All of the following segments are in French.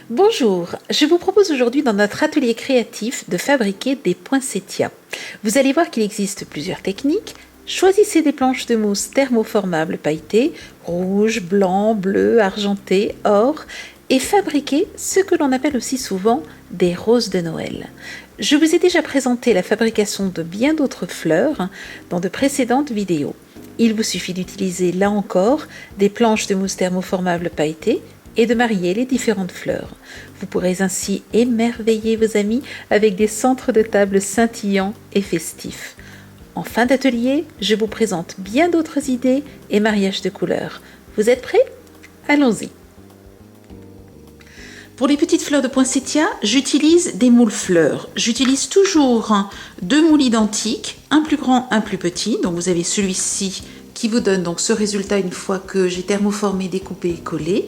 Bonjour, je vous propose aujourd'hui dans notre atelier créatif de fabriquer des poinsettias. Vous allez voir qu'il existe plusieurs techniques. Choisissez des planches de mousse thermoformables pailletées, rouge, blanc, bleu, argenté, or, et fabriquez ce que l'on appelle aussi souvent des roses de Noël. Je vous ai déjà présenté la fabrication de bien d'autres fleurs dans de précédentes vidéos. Il vous suffit d'utiliser là encore des planches de mousse thermoformables pailletées et de marier les différentes fleurs. Vous pourrez ainsi émerveiller vos amis avec des centres de table scintillants et festifs. En fin d'atelier, je vous présente bien d'autres idées et mariages de couleurs. Vous êtes prêts? Allons-y! Pour les petites fleurs de poinsettia, j'utilise des moules fleurs. J'utilise toujours deux moules identiques, un plus grand, un plus petit. Donc vous avez celui-ci qui vous donne donc ce résultat une fois que j'ai thermoformé, découpé et collé,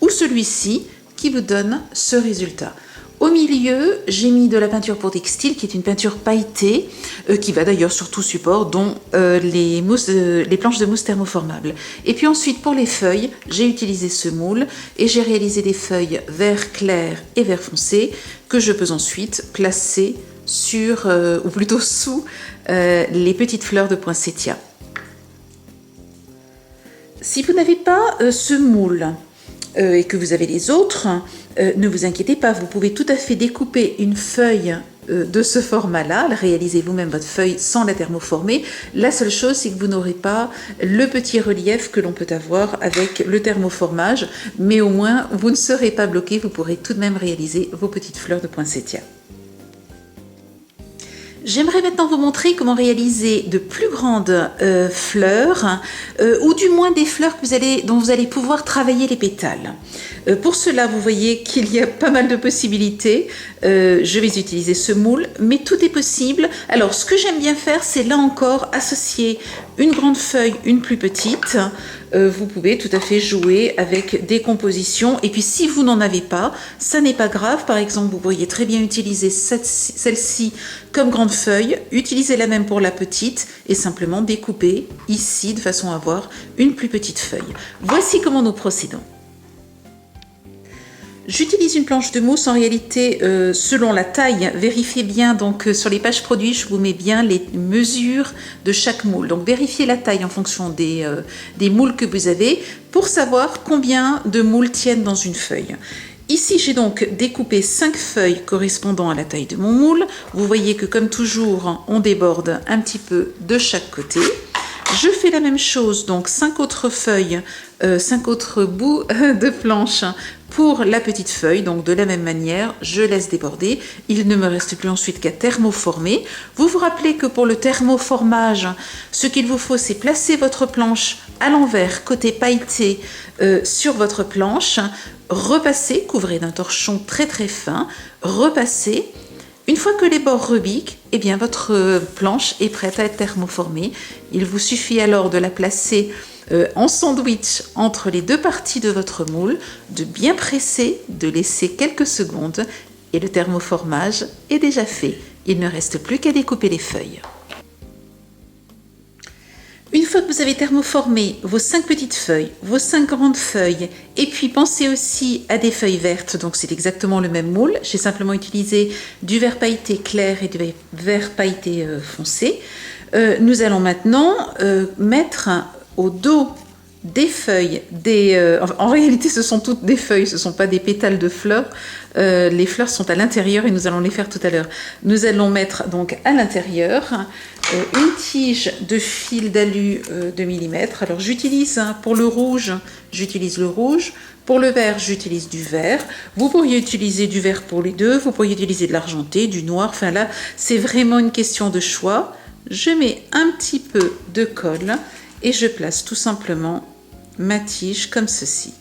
ou celui-ci qui vous donne ce résultat. Au milieu, j'ai mis de la peinture pour textile, qui est une peinture pailletée, qui va d'ailleurs sur tout support, dont les planches de mousse thermoformables. Et puis ensuite, pour les feuilles, j'ai utilisé ce moule et j'ai réalisé des feuilles vert clair et vert foncé que je peux ensuite placer sur, ou plutôt sous, les petites fleurs de poinsettia. Si vous n'avez pas ce moule et que vous avez les autres, ne vous inquiétez pas, vous pouvez tout à fait découper une feuille de ce format-là, réalisez vous-même votre feuille sans la thermoformer. La seule chose, c'est que vous n'aurez pas le petit relief que l'on peut avoir avec le thermoformage, mais au moins vous ne serez pas bloqué, vous pourrez tout de même réaliser vos petites fleurs de poinsettia. J'aimerais maintenant vous montrer comment réaliser de plus grandes fleurs, ou du moins des fleurs dont vous allez pouvoir travailler les pétales. Pour cela, vous voyez qu'il y a pas mal de possibilités. Je vais utiliser ce moule, mais tout est possible. Alors, ce que j'aime bien faire, c'est là encore associer une grande feuille, une plus petite. Vous pouvez tout à fait jouer avec des compositions. Et puis, si vous n'en avez pas, ça n'est pas grave. Par exemple, vous pourriez très bien utiliser celle-ci comme grande feuille, utiliser la même pour la petite et simplement découper ici de façon à avoir une plus petite feuille. Voici comment nous procédons. J'utilise une planche de mousse en réalité selon la taille. Vérifiez bien, donc sur les pages produits, je vous mets bien les mesures de chaque moule. Donc vérifiez la taille en fonction des moules que vous avez pour savoir combien de moules tiennent dans une feuille. Ici, j'ai donc découpé 5 feuilles correspondant à la taille de mon moule. Vous voyez que comme toujours, on déborde un petit peu de chaque côté. Je fais la même chose, donc 5 autres feuilles, 5 autres bouts de planche pour la petite feuille. Donc de la même manière, je laisse déborder. Il ne me reste plus ensuite qu'à thermoformer. Vous vous rappelez que pour le thermoformage, ce qu'il vous faut, c'est placer votre planche à l'envers, côté pailleté, sur votre planche. Repassez, couvrez d'un torchon très très fin, repassez. Une fois que les bords rebiquent, eh bien votre planche est prête à être thermoformée. Il vous suffit alors de la placer en sandwich entre les deux parties de votre moule, de bien presser, de laisser quelques secondes et le thermoformage est déjà fait. Il ne reste plus qu'à découper les feuilles. Une fois que vous avez thermoformé vos 5 petites feuilles, vos 5 grandes feuilles, et puis pensez aussi à des feuilles vertes, donc c'est exactement le même moule, j'ai simplement utilisé du vert pailleté clair et du vert pailleté foncé. Nous allons maintenant mettre au dos des feuilles, en réalité ce sont toutes des feuilles, ce ne sont pas des pétales de fleurs, les fleurs sont à l'intérieur et nous allons les faire tout à l'heure. Nous allons mettre donc à l'intérieur une tige de fil d'alu de millimètre. Alors j'utilise pour le rouge, j'utilise le rouge, pour le vert j'utilise du vert. Vous pourriez utiliser du vert pour les deux, vous pourriez utiliser de l'argenté, du noir, enfin là c'est vraiment une question de choix. Je mets un petit peu de colle et je place tout simplement ma tige comme ceci.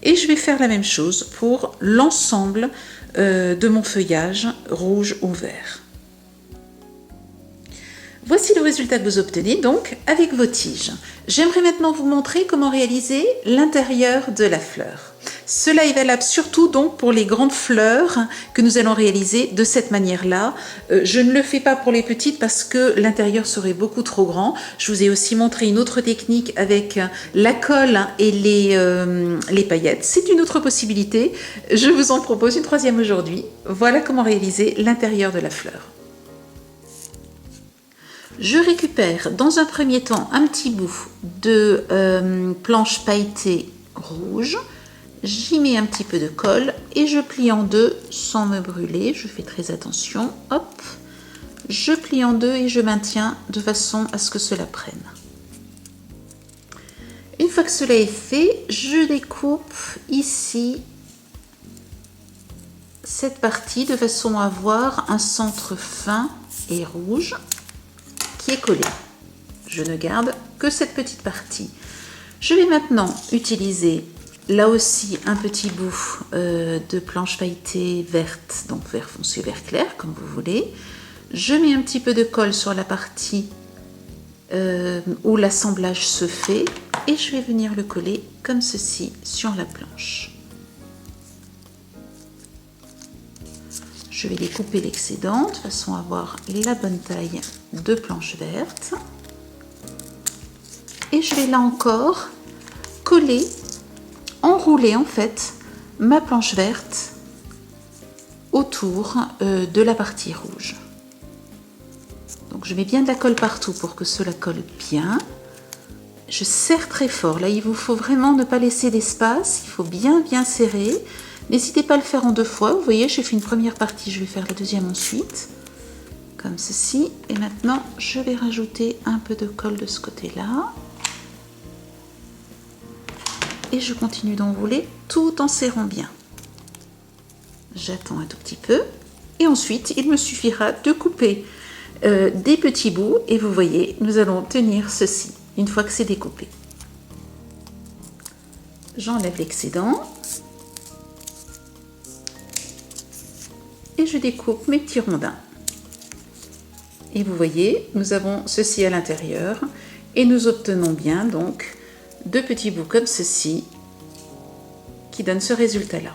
Et je vais faire la même chose pour l'ensemble de mon feuillage rouge ou vert. Voici le résultat que vous obtenez donc avec vos tiges. J'aimerais maintenant vous montrer comment réaliser l'intérieur de la fleur. Cela est valable surtout donc pour les grandes fleurs que nous allons réaliser de cette manière-là. Je ne le fais pas pour les petites parce que l'intérieur serait beaucoup trop grand. Je vous ai aussi montré une autre technique avec la colle et les paillettes. C'est une autre possibilité. Je vous en propose une troisième aujourd'hui. Voilà comment réaliser l'intérieur de la fleur. Je récupère dans un premier temps un petit bout de planche pailletée rouge. J'y mets un petit peu de colle et je plie en deux sans me brûler. Je fais très attention. Hop, je plie en deux et je maintiens de façon à ce que cela prenne. Une fois que cela est fait, je découpe ici cette partie de façon à avoir un centre fin et rouge qui est collé. Je ne garde que cette petite partie. Je vais maintenant utiliser là aussi un petit bout de planche pailletée verte, donc vert foncé, vert clair, comme vous voulez. Je mets un petit peu de colle sur la partie où l'assemblage se fait et je vais venir le coller comme ceci sur la planche. Je vais découper l'excédent de façon à avoir la bonne taille de planche verte. Et je vais là encore coller, enrouler en fait ma planche verte autour de la partie rouge. Donc je mets bien de la colle partout pour que cela colle bien. Je serre très fort. Là, il vous faut vraiment ne pas laisser d'espace. Il faut bien serrer. N'hésitez pas à le faire en deux fois. Vous voyez, j'ai fait une première partie, je vais faire la deuxième ensuite. Comme ceci. Et maintenant, je vais rajouter un peu de colle de ce côté-là. Et je continue d'enrouler tout en serrant bien. J'attends un tout petit peu. Et ensuite, il me suffira de couper des petits bouts. Et vous voyez, nous allons tenir ceci une fois que c'est découpé. J'enlève l'excédent. Et je découpe mes petits rondins. Et vous voyez, nous avons ceci à l'intérieur et nous obtenons bien donc deux petits bouts comme ceci qui donnent ce résultat-là.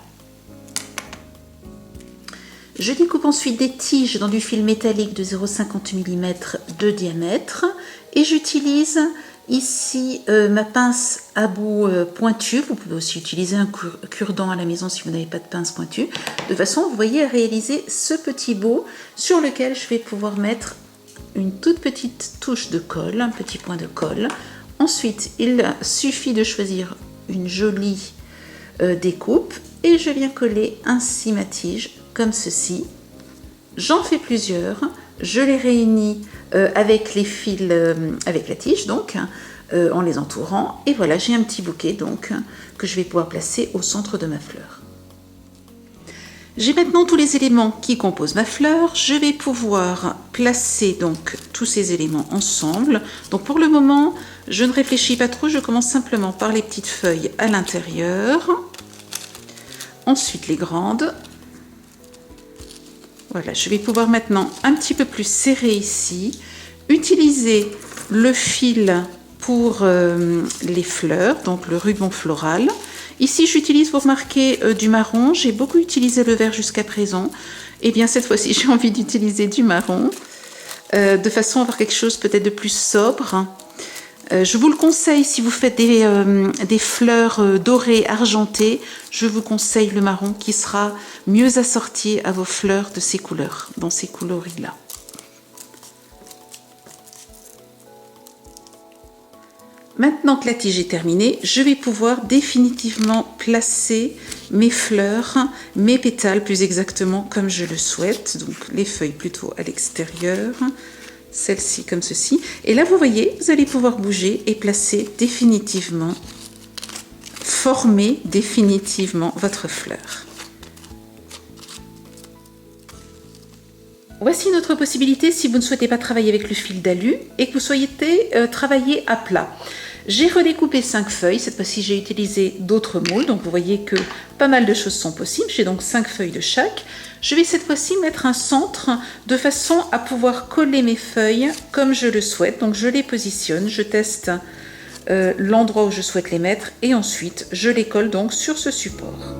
Je découpe ensuite des tiges dans du fil métallique de 0,50 mm de diamètre et j'utilise ici ma pince à bout pointu. Vous pouvez aussi utiliser un cure-dent à la maison si vous n'avez pas de pince pointue. De façon, vous voyez, à réaliser ce petit bout sur lequel je vais pouvoir mettre une toute petite touche de colle, un petit point de colle. Ensuite, il suffit de choisir une jolie découpe et je viens coller ainsi ma tige comme ceci. J'en fais plusieurs, je les réunis avec les fils, avec la tige donc, en les entourant. Et voilà, j'ai un petit bouquet donc que je vais pouvoir placer au centre de ma fleur. J'ai maintenant tous les éléments qui composent ma fleur. Je vais pouvoir placer donc tous ces éléments ensemble. Donc pour le moment, je ne réfléchis pas trop, je commence simplement par les petites feuilles à l'intérieur. Ensuite les grandes. Voilà, je vais pouvoir maintenant un petit peu plus serrer ici, utiliser le fil pour les fleurs, donc le ruban floral. Ici, j'utilise, vous remarquez, du marron. J'ai beaucoup utilisé le vert jusqu'à présent. Et bien, cette fois-ci, j'ai envie d'utiliser du marron, de façon à avoir quelque chose peut-être de plus sobre. Je vous le conseille si vous faites des fleurs dorées, argentées. Je vous conseille le marron qui sera mieux assorti à vos fleurs de ces couleurs, dans ces coloris-là. Maintenant que la tige est terminée, je vais pouvoir définitivement placer mes fleurs, mes pétales plus exactement comme je le souhaite. Donc les feuilles plutôt à l'extérieur, celle-ci comme ceci. Et là vous voyez, vous allez pouvoir bouger et placer définitivement, former définitivement votre fleur. Voici notre possibilité si vous ne souhaitez pas travailler avec le fil d'alu et que vous souhaitez travailler à plat. J'ai redécoupé 5 feuilles, cette fois-ci j'ai utilisé d'autres moules, donc vous voyez que pas mal de choses sont possibles. J'ai donc 5 feuilles de chaque. Je vais cette fois-ci mettre un centre de façon à pouvoir coller mes feuilles comme je le souhaite. Donc je les positionne, je teste l'endroit où je souhaite les mettre et ensuite je les colle donc sur ce support.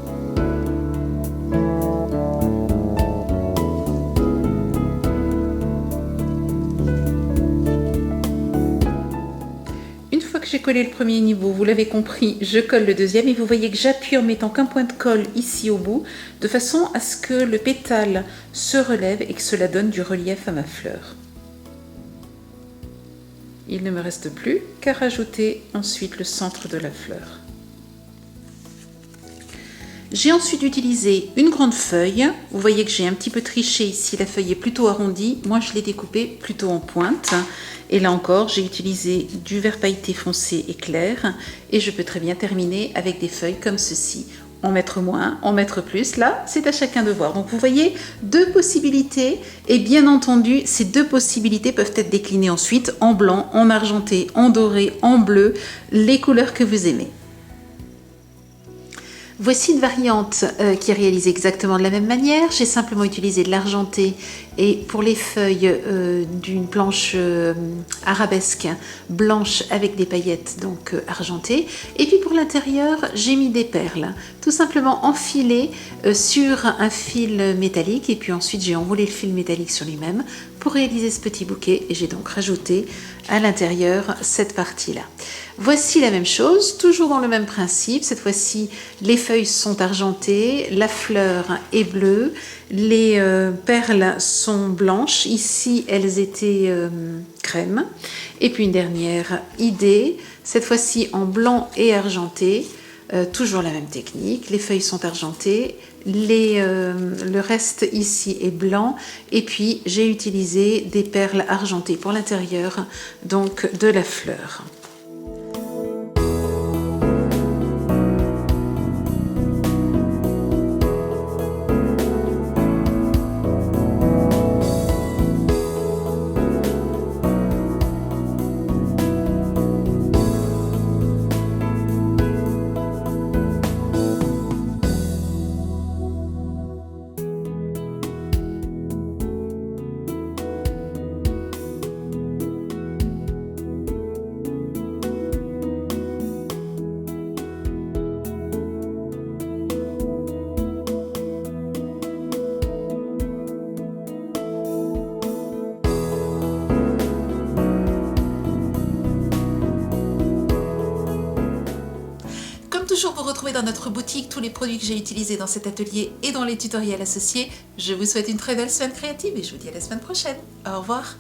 Une fois que j'ai collé le premier niveau, vous l'avez compris, je colle le deuxième et vous voyez que j'appuie en mettant qu'un point de colle ici au bout, de façon à ce que le pétale se relève et que cela donne du relief à ma fleur. Il ne me reste plus qu'à rajouter ensuite le centre de la fleur. J'ai ensuite utilisé une grande feuille. Vous voyez que j'ai un petit peu triché ici, la feuille est plutôt arrondie. Moi, je l'ai découpée plutôt en pointe. Et là encore, j'ai utilisé du vert pailleté foncé et clair. Et je peux très bien terminer avec des feuilles comme ceci. En mettre moins, en mettre plus, là, c'est à chacun de voir. Donc vous voyez, deux possibilités. Et bien entendu, ces deux possibilités peuvent être déclinées ensuite en blanc, en argenté, en doré, en bleu, les couleurs que vous aimez. Voici une variante qui est réalisée exactement de la même manière. J'ai simplement utilisé de l'argenté et pour les feuilles d'une planche arabesque blanche avec des paillettes donc argentées. Et puis pour l'intérieur, j'ai mis des perles, tout simplement enfilées sur un fil métallique. Et puis ensuite, j'ai enroulé le fil métallique sur lui-même pour réaliser ce petit bouquet. Et j'ai donc rajouté à l'intérieur cette partie-là. Voici la même chose, toujours dans le même principe. Cette fois-ci, les feuilles sont argentées, la fleur est bleue, les perles sont blanches. Ici, elles étaient crème. Et puis une dernière idée, cette fois-ci en blanc et argenté. Toujours la même technique, les feuilles sont argentées, le reste ici est blanc et puis j'ai utilisé des perles argentées pour l'intérieur donc de la fleur. Toujours vous retrouver dans notre boutique tous les produits que j'ai utilisés dans cet atelier et dans les tutoriels associés. Je vous souhaite une très belle semaine créative et je vous dis à la semaine prochaine. Au revoir.